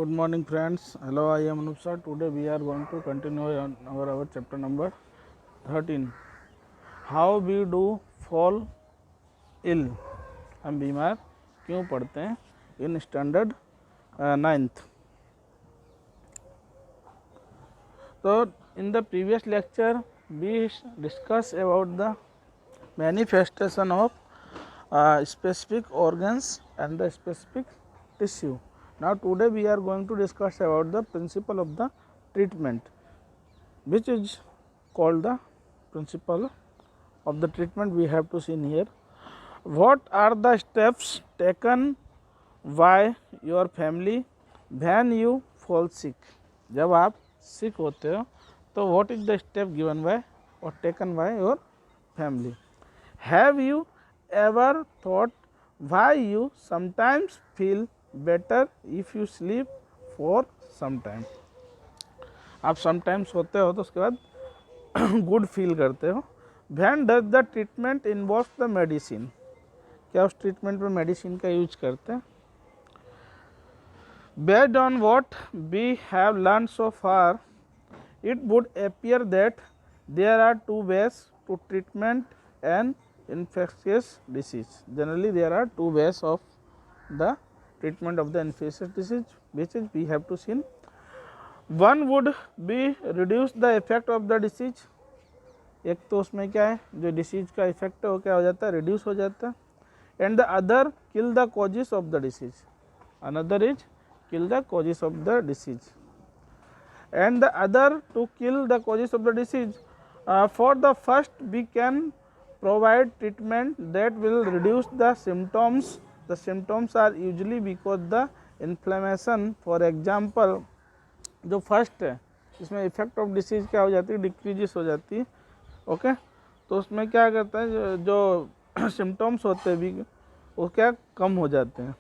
Good morning friends. Hello, I am Anup sir. Today we are going to continue on our chapter number 13. How we do fall ill. हम बीमार क्यों पड़ते हैं in standard 9th. So in the previous lecture we discussed about the manifestation of specific organs and the specific tissue. Now today we are going to discuss about the principle of the treatment, which is called the principle of the treatment. We have to see here what are the steps taken by your family when you fall sick. जब आप sick होते हो तो what is the step given by or taken by your family. Have you ever thought why you sometimes feel better if you sleep for some time. आप sometimes होते हो तो उसके बाद good feel करते हो. When does the treatment involve the medicine? क्या उस treatment में medicine का use करते हैं? Based on what we have learned so far, it would appear that there are two ways to treatment an infectious disease. Generally, there are two ways of the treatment of the infectious disease, which is we have to see. One would be reduce the effect of the disease. एक तो उसमें क्या है जो disease का effect है वो क्या हो जाता है रिड्यूस हो जाता है. And the other kill the causes of the disease. Another is kill the causes of the disease. And the other to kill the causes of the disease. For the first we can provide treatment that will reduce the symptoms. The symptoms are usually because the inflammation. For example, जो first है इसमें effect of disease क्या हो जाती है डिक्रीजिस हो जाती है. ओके तो उसमें क्या करता है जो सिम्टम्स होते हैं भी वो क्या कम हो जाते हैं.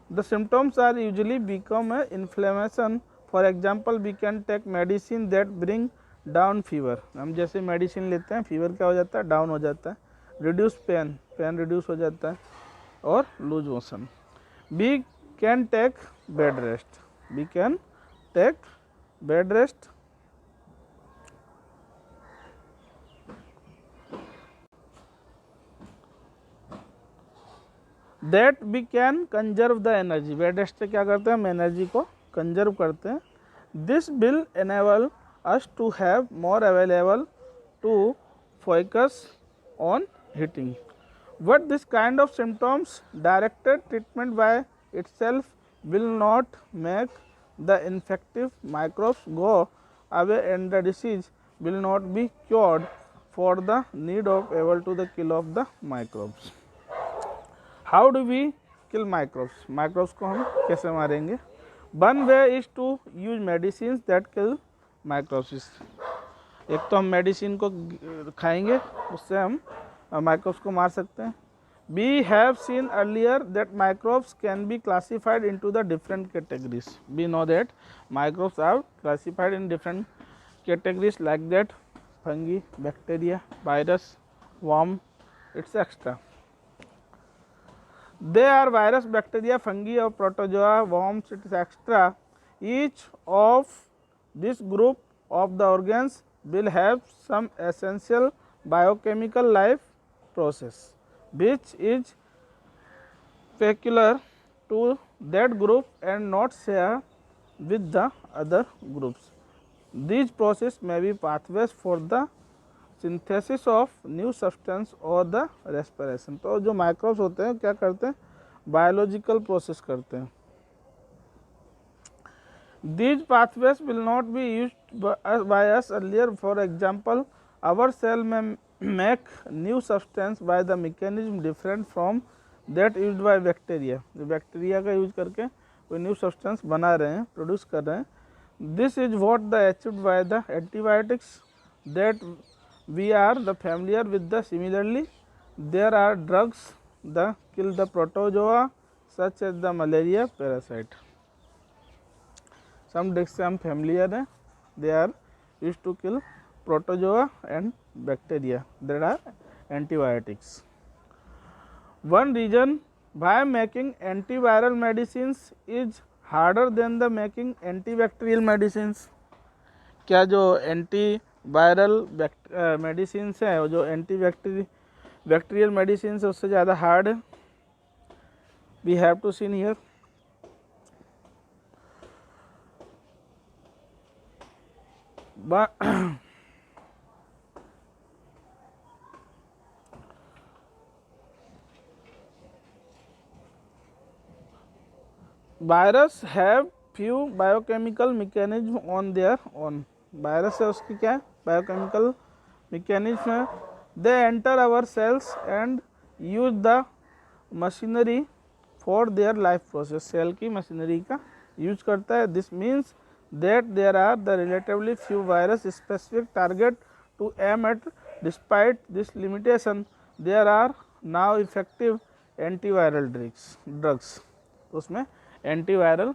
The symptoms are usually become a inflammation. For example we can take medicine that bring down fever. हम जैसे मेडिसिन लेते हैं फीवर क्या हो जाता है डाउन हो जाता है. Reduce pen. पेन रिड्यूस हो जाता है और loose motion. We can take bed rest. We can take bed rest. That we can conserve the energy. Bed rest से क्या करते हैं हम एनर्जी को कंजर्व करते हैं. This will enable us to have more available to focus on heating. But this kind of symptoms directed treatment by itself will not make the infective microbes go away and the disease will not be cured for the need of able to the kill of the microbes. How do we kill microbes. Microbes को हम कैसे मारेंगे. One way is to use medicine that kill microbes. एक तो हम medicine को खाएंगे उससे हम माइक्रोब्स को मार सकते हैं. We have seen earlier that microbes can be classified into the different categories. We know that microbes are classified in different categories like that fungi, bacteria, virus, worm, etc. They are virus, bacteria, fungi or protozoa, worms, etc. Each of this group of the organs will have some essential biochemical life process which is peculiar to that group and not share with the other groups. These processes may be pathways for the synthesis of new substance और the respiration. तो जो microbes होते हैं क्या करते हैं biological process करते हैं. These pathways will not be used by us earlier. For example our cell में make new substance by the mechanism different from that used by bacteria. जो बैक्टीरिया का यूज करके कोई न्यू सब्सटेंस बना रहे हैं प्रोड्यूस कर रहे हैं. This is what the achieved by the antibiotics that we are the familiar with. The similarly there are drugs that kill the protozoa such as the malaria parasite. Some drugs हम familiar हैं. They are used to kill protozoa and bacteria. There are antibiotics. One reason why making antiviral medicines is harder than the making antibacterial medicines, क्या जो anti viral medicines है, जो anti bacterial medicines है उससे ज़्यादा hard है। We have to seen here. Virus have few biochemical mechanism on their own. Virus है उसकी क्या है, बायोकेमिकल मैकेनिज्म है। They enter our cells and use the machinery for their life process. Cell की मशीनरी का use करता है। This means that there are the relatively few virus specific target to aim at. Despite this limitation there are now effective antiviral drugs. उसमें antiviral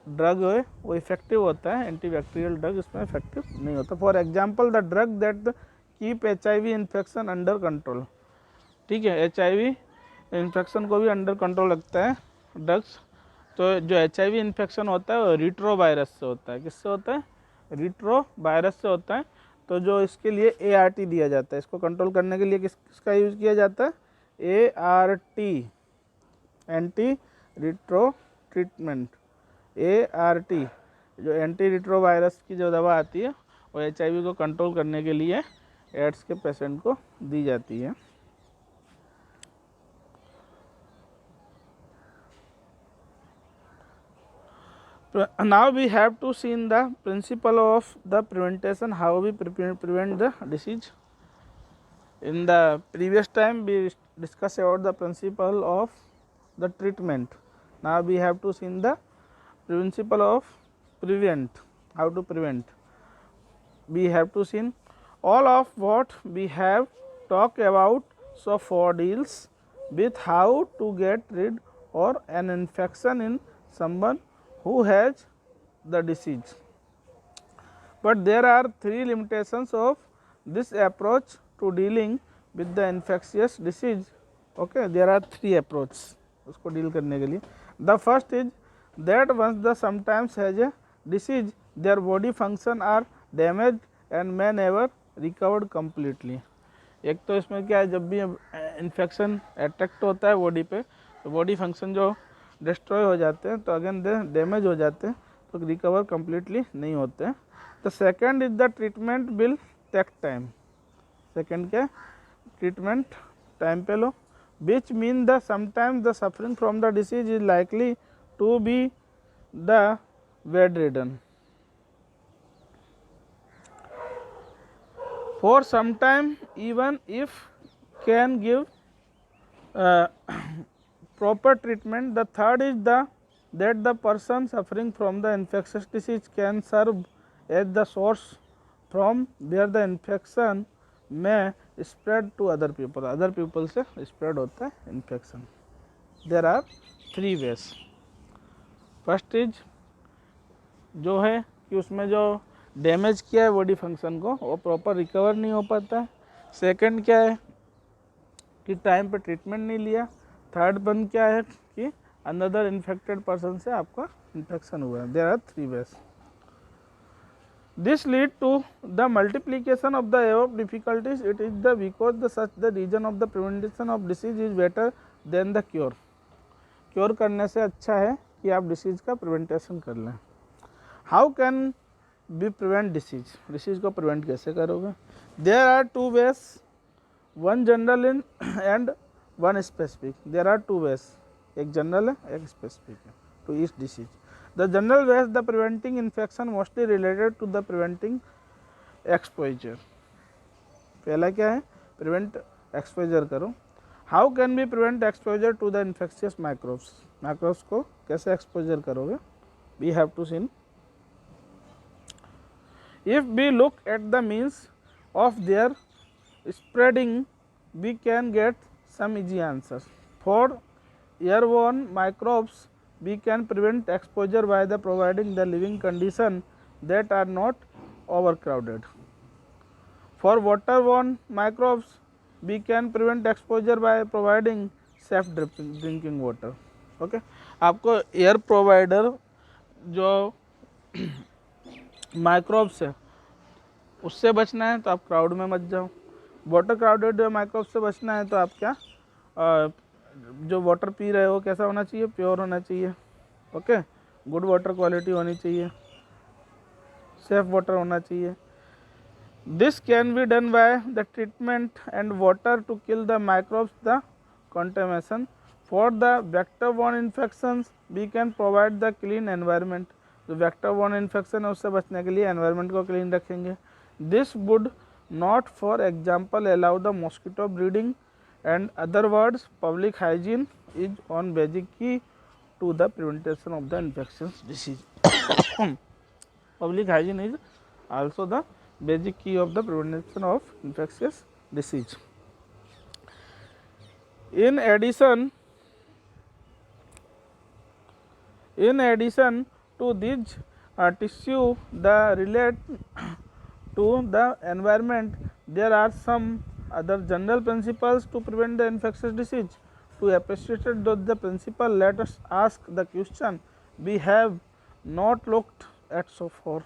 drug है वो effective होता है, antibacterial drug इसमें इफेक्टिव नहीं होता। For example the drug that keep HIV infection under control. ठीक है, HIV इन्फेक्शन को भी अंडर कंट्रोल रखता है ड्रग्स। तो जो HIV इन्फेक्शन होता है वो रिट्रो वायरस से होता है। किससे होता है, रिट्रो वायरस से होता है। तो जो इसके लिए ART दिया जाता है, इसको कंट्रोल करने के लिए किसका यूज किया जाता है, ART, anti retro treatment. ART जो एंटी रिट्रो वायरस की जो दवा आती है वो HIV को कंट्रोल करने के लिए एड्स के पेशेंट को दी जाती है। Now we have to see in the principle of the prevention, how we prevent the disease. In the previous time we discussed about the principle of the treatment. Now we have to see in the principle of prevent, how to prevent. We have to see all of what we have talked about so far deals with how to get rid or an infection in someone who has the disease. But there are three limitations of this approach to dealing with the infectious disease. Okay, there are three approaches उसको deal करने के लिए. The first is that once the sometimes has a disease, their body function are damaged and may never recovered completely. एक तो इसमें क्या है, जब भी इन्फेक्शन अटैक होता है बॉडी पे तो बॉडी फंक्शन जो डिस्ट्रॉय हो जाते हैं, तो अगेन डैमेज हो जाते हैं, तो रिकवर कम्प्लीटली नहीं होते हैं. The second is the treatment will take time. Second क्या, ट्रीटमेंट टाइम पे लो, which mean the sometimes the suffering from the disease is likely to be the bedridden. For some time, even if can give proper treatment. The third is that the person suffering from the infectious disease can serve as the source from where the infection may spread to other people. Other people से spread होता है infection. There are three ways. First is जो है कि उसमें जो damage किया है बॉडी फंक्शन को वो प्रॉपर रिकवर नहीं हो पाता है. सेकंड क्या है कि टाइम पे ट्रीटमेंट नहीं लिया. थर्ड वन क्या है कि अनदर इन्फेक्टेड पर्सन से आपका इन्फेक्शन हुआ है. There are three ways. This lead to the multiplication of the above difficulties. It is the because the such the reason of the prevention of disease is better than the cure. Cure करने से अच्छा है कि आप disease का prevention कर लें. How can be prevent disease. Disease को प्रिवेंट कैसे करोगे. There are two ways, one general in and one specific. There are two ways, एक जनरल है एक स्पेसिफिक है to each disease. The general ways the preventing infection mostly related to the preventing exposure. पहला क्या है, prevent exposure करो. How can be prevent exposure to the infectious microbes. Microbes को कैसे एक्सपोजर करोगे. We have to seen. If we look at the means of their spreading, we can get some easy answers. For airborne microbes, we can prevent exposure by the providing the living condition that are not overcrowded. For waterborne microbes, we can prevent exposure by providing safe drinking water. Okay आपको air provider जो microbes है उससे बचना है तो आप crowd में मत जाओ। वाटर क्राउडेड माइक्रोब से बचना है तो आप क्या जो वाटर पी रहे हो कैसा होना चाहिए, प्योर होना चाहिए। ओके गुड वाटर क्वालिटी होनी चाहिए, सेफ वाटर होना चाहिए। This can be done by the treatment and water to kill the microbes the contamination. For the vector borne infections we can provide the clean environment. जो vector borne infection है उससे बचने के लिए environment को clean रखेंगे। This would not for example allow the mosquito breeding and other words public hygiene is on basic key to the prevention of the infectious disease. Public hygiene is also the basic key of the prevention of infectious disease. In addition to these tissue the relate to the environment, there are some other general principles to prevent the infectious disease. To appreciate the principle, let us ask the question we have not looked at so far.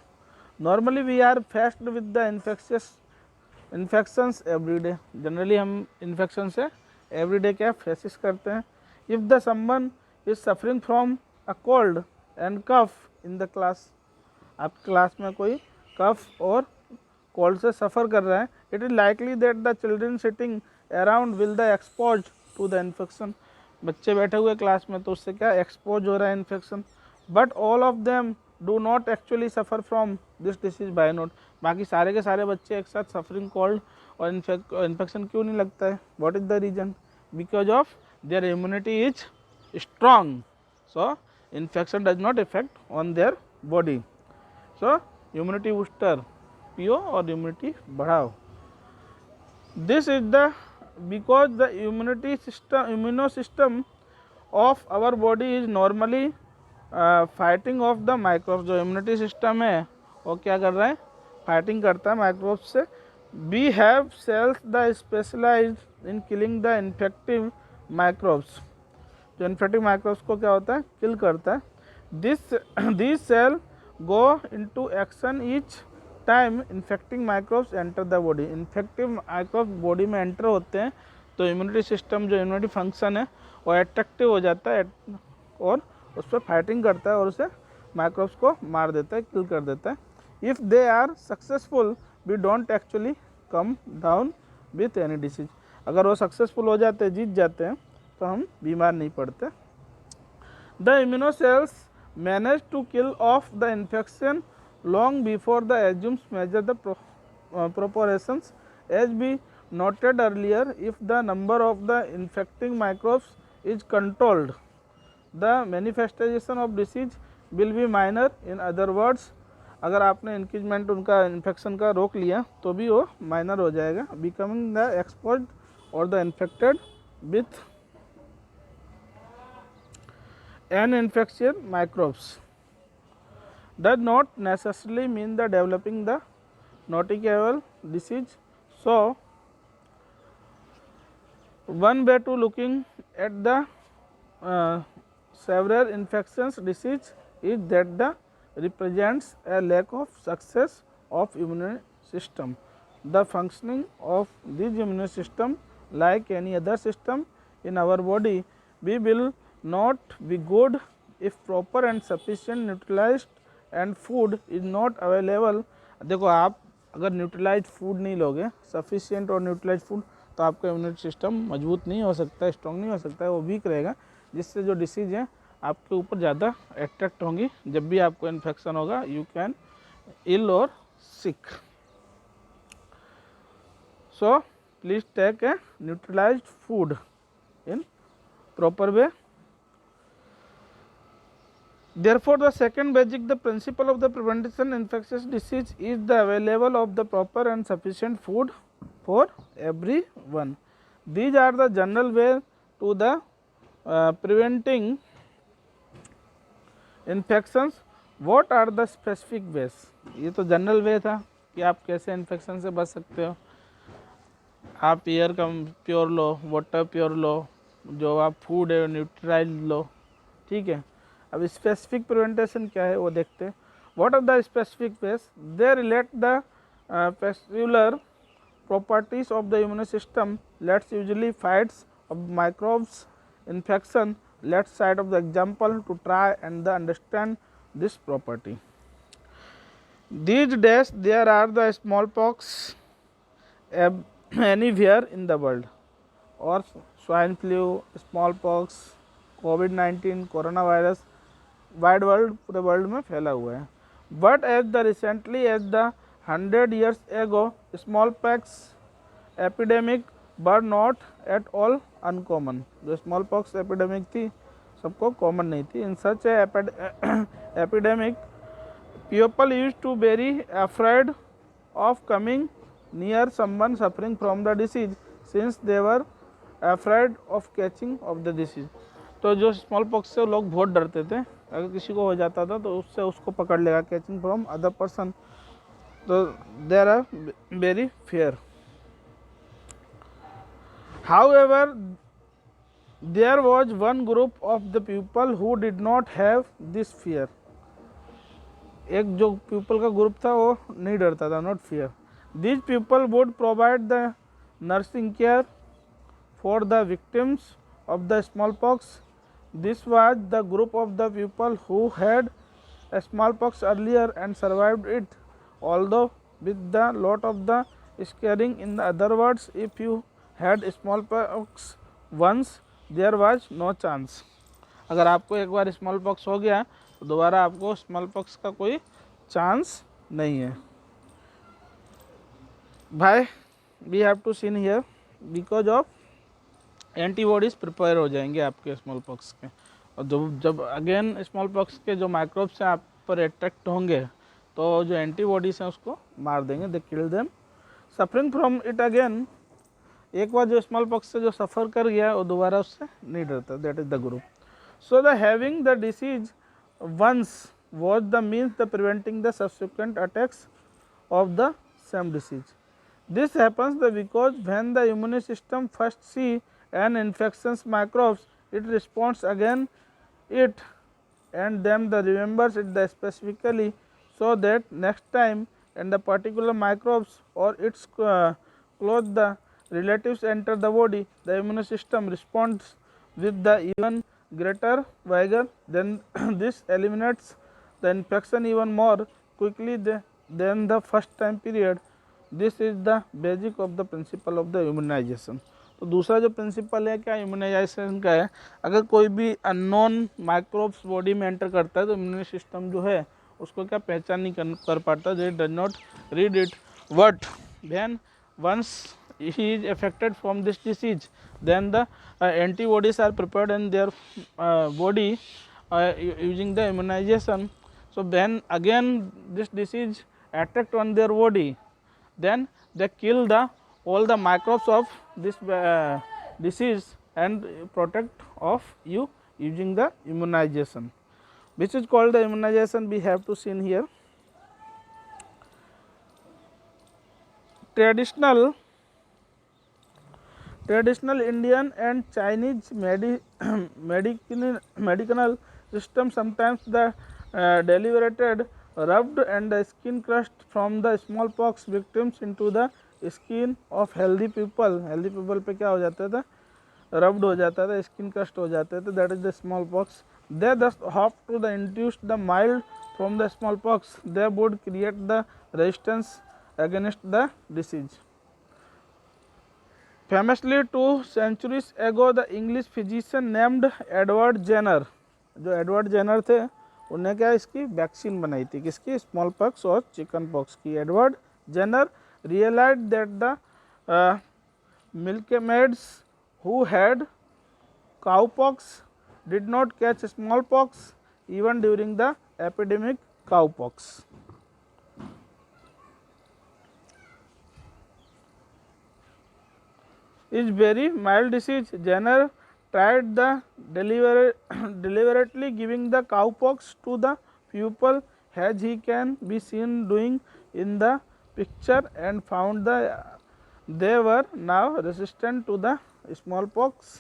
Normally we are faced with the infections every day. Generally हम infection से every day क्या faces करते हैं. If the someone is suffering from a cold and cough in the class, आप class में कोई कफ और cold से सफ़र कर रहा है, it is likely that the children sitting around will the expose to the infection. बच्चे बैठे हुए क्लास में तो उससे क्या एक्सपोज हो रहा है infection. But all of them do not actually suffer from this disease by note. बाकी सारे के सारे बच्चे एक साथ सफरिंग कोल्ड और इन्फेक्शन क्यों नहीं लगता है? What is the reason? Because of their immunity is strong, so infection does not effect on their body. So immunity booster पियो और इम्यूनिटी बढ़ाओ। This is the because the immuno system of our body is normally fighting off the microbes. जो immunity system है वो क्या कर रहा है? फाइटिंग करता है माइक्रोब्स से। We have cells the specialized in killing the infective microbes. जो इन्फेक्टिव माइक्रोब्स को क्या होता है? किल करता है। This cell go into action each time infecting microbes enter the body. Infective microbes body में एंटर होते हैं तो इम्यूनिटी सिस्टम जो इम्यूनिटी फंक्शन है वो अट्रैक्टिव हो जाता है और उस पर फाइटिंग करता है और उसे माइक्रोब्स को मार देता है, किल कर देता है। If they are successful we don't actually come down with any disease. अगर वो सक्सेसफुल हो जाते हैं, जीत जाते हैं, तो हम बीमार नहीं पड़ते। The immuno cells manage to kill of the infection long before the assumes measure the proportions. As we noted earlier, if the number of the infecting microbes is controlled, the manifestation of disease will be minor. In other words, अगर आपने increment उनका infection का रोक लिया तो भी वो minor हो जाएगा। बिकमिंग द एक्सपोज्ड और the infected with an infectious microbes does not necessarily mean the developing the noticeable disease. So one way to looking at the several infections disease is that the represents a lack of success of immune system. The functioning of this immune system, like any other system in our body, we will not be good if proper and sufficient neutralized and food is not available. देखो आप अगर neutralise food नहीं लोगे, sufficient और neutralise food, तो आपका immunity system मजबूत नहीं हो सकता है, स्ट्रॉन्ग नहीं हो सकता है, वो वीक रहेगा, जिससे जो डिसीज़ है आपके ऊपर ज़्यादा अट्रैक्ट होंगी। जब भी आपको इन्फेक्शन होगा यू कैन इल और sick. So please take a neutralized food in proper way. Therefore, the second basic the principle of the prevention infectious disease is the available of the proper and sufficient food for everyone. These are the general way to the preventing infections. What are the specific ways? ये तो general वे था कि आप कैसे infection से बच सकते हो। आप एयर का प्योर लो, वाटर प्योर लो, जो आप फूड है न्यूट्रलाइज लो, ठीक है। अब स्पेसिफिक प्रिवेंटेशन क्या है वो देखते हैं। What are the specific ways? They relate the pustular properties of the immune system. Let's usually fights of microbes infection. Let's side of the example to try and the understand this property. These days there are the smallpox anywhere in the world, or swine flu, smallpox, COVID-19, corona virus wide world पूरे world में फैला हुआ है। But as the recently as the 100 years ago, smallpox epidemic were not at all uncommon. जो smallpox epidemic थी सबको common नहीं थी। इन सच epidemic, people used to very afraid of coming near someone suffering from the disease since they were afraid of catching of the disease. तो जो small pox से लोग बहुत डरते थे, अगर किसी को हो जाता था तो उससे उसको पकड़ लेगा, कैचिंग फ्रॉम अदर पर्सन, तो there are very fair. However there was one group of the people who did not have this fear. एक जो पीपल का ग्रुप था वो नहीं डरता था, not fear. This people would provide the nursing care for the victims of the smallpox. This was the group of the people who had a smallpox earlier and survived it, although with the lot of the scaring. In the other words, if you had smallpox once, there was no chance. अगर आपको एक बार smallpox हो गया तो दोबारा आपको smallpox का कोई चांस नहीं है। भाई we have to sin here because of antibodies prepare हो जाएंगे आपके स्मॉल पॉक्स के, और जब अगेन स्मॉल पॉक्स के जो माइक्रोब्स हैं आप पर अट्रैक्ट होंगे तो जो एंटीबॉडीज़ हैं उसको मार देंगे, they kill them. Suffering from it again, एक बार जो स्मॉल पॉक्स से जो सफ़र कर गया वो दोबारा उससे नहीं डरता, that is the group. So the having the disease once was the means the preventing the subsequent attacks of the same disease. This happens the because when the immune system first see and infections microbes, it responds again it and then the remembers it the specifically, so that next time and the particular microbes or its close the relatives enter the body, the immune system responds with the even greater vigor. Then this eliminates the infection even more quickly than the first time period. This is the basic of the principle of the immunization. तो दूसरा जो principal है क्या immunisation का है, अगर कोई भी अननोन माइक्रोब्स बॉडी में एंटर करता है तो इम्यून सिस्टम जो है उसको क्या पहचान नहीं कर पाता, they does not read it. But when once he is affected from this disease, then the antibodies are prepared in their body using the immunization. So when again this disease attacked on their body, then they kill all the microbes of this disease and protect of you using the immunization, which is called the immunization. We have to see in here. Traditional Indian and Chinese medicinal system sometimes the deliberated rubbed and the skin crushed from the smallpox victims into the skin of healthy people. Healthy people पे क्या हो जाता था, rubbed हो जाता था, skin crust हो जाते थे, that is the small pox. They thus hope to the induce the mild from the small pox, they would create the resistance against the disease. Famously 2 centuries ago the English physician named Edward Jenner, जो Edward Jenner थे उन्हें क्या इसकी vaccine बनाई थी, किसकी, small pox और chicken pox की। Edward Jenner realized that the milkmaids who had cowpox did not catch smallpox even during the epidemic cowpox. Is very mild disease. Jenner tried the deliberately giving the cowpox to the pupil as he can be seen doing in the picture and found they were now resistant to the smallpox.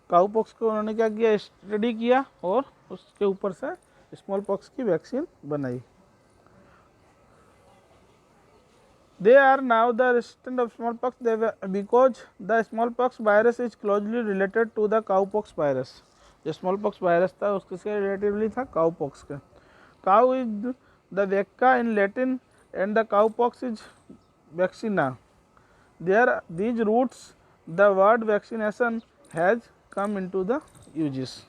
Cow pox को उन्होंने क्या किया, study किया और उसके ऊपर से small pox की वैक्सीन बनाई। They are now the resistant of smallpox because the smallpox virus is closely related to the cowpox virus. जो smallpox virus था उसके relatively था cowpox का. Cow is the vecca in Latin and the cowpox is vaccina. These roots, the word vaccination has come into the uses.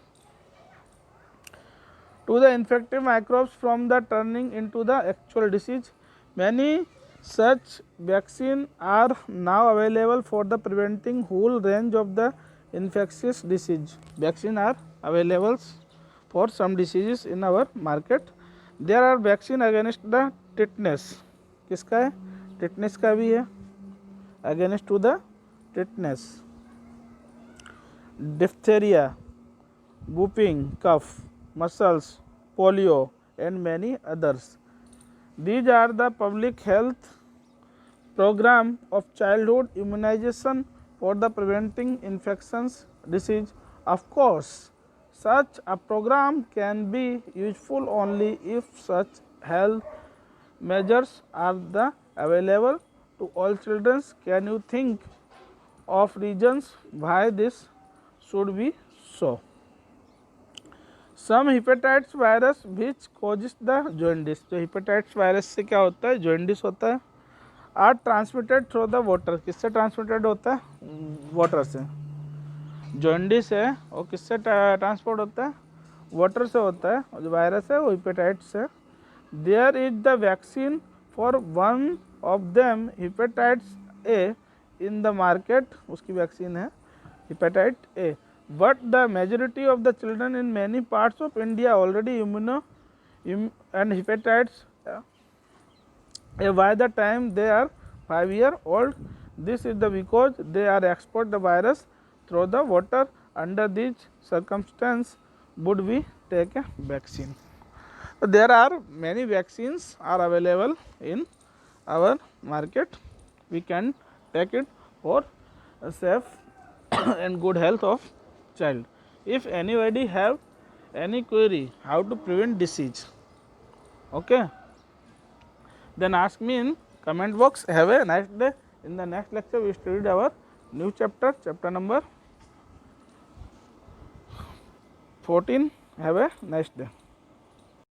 To the infective microbes from the turning into the actual disease, many such vaccines are now available for the preventing whole range of the infectious disease. Vaccines are available for some diseases in our market. There are vaccine against the tetanus. किसका है? Tetanus का भी है. Against to the tetanus, diphtheria, whooping cough, measles, polio, and many others. These are the public health program of childhood immunization for the preventing infections disease. Of course, such a program can be useful only if such health measures are available to all children. Can you think of reasons why this should be so? Some hepatitis virus which causes the jaundice. जो hepatitis virus से क्या होता है, jaundice होता है, are transmitted through the water. किससे transmitted होता है? water से. jaundice है और किससे transport होता है? water से होता है. और जो virus है वो hepatitis है. There is the vaccine for one of them, hepatitis A, in the market. उसकी vaccine है hepatitis A. But the majority of the children in many parts of India already and hepatitis by the time they are 5 years old. This is because they are export the virus through the water. Under these circumstances, would we take a vaccine? So there are many vaccines are available in our market. We can take it for safe and good health of child. If anybody have any query how to prevent disease, okay, then ask me in comment box. Have a nice day. In the next lecture we studied our new chapter number 14. Have a nice day.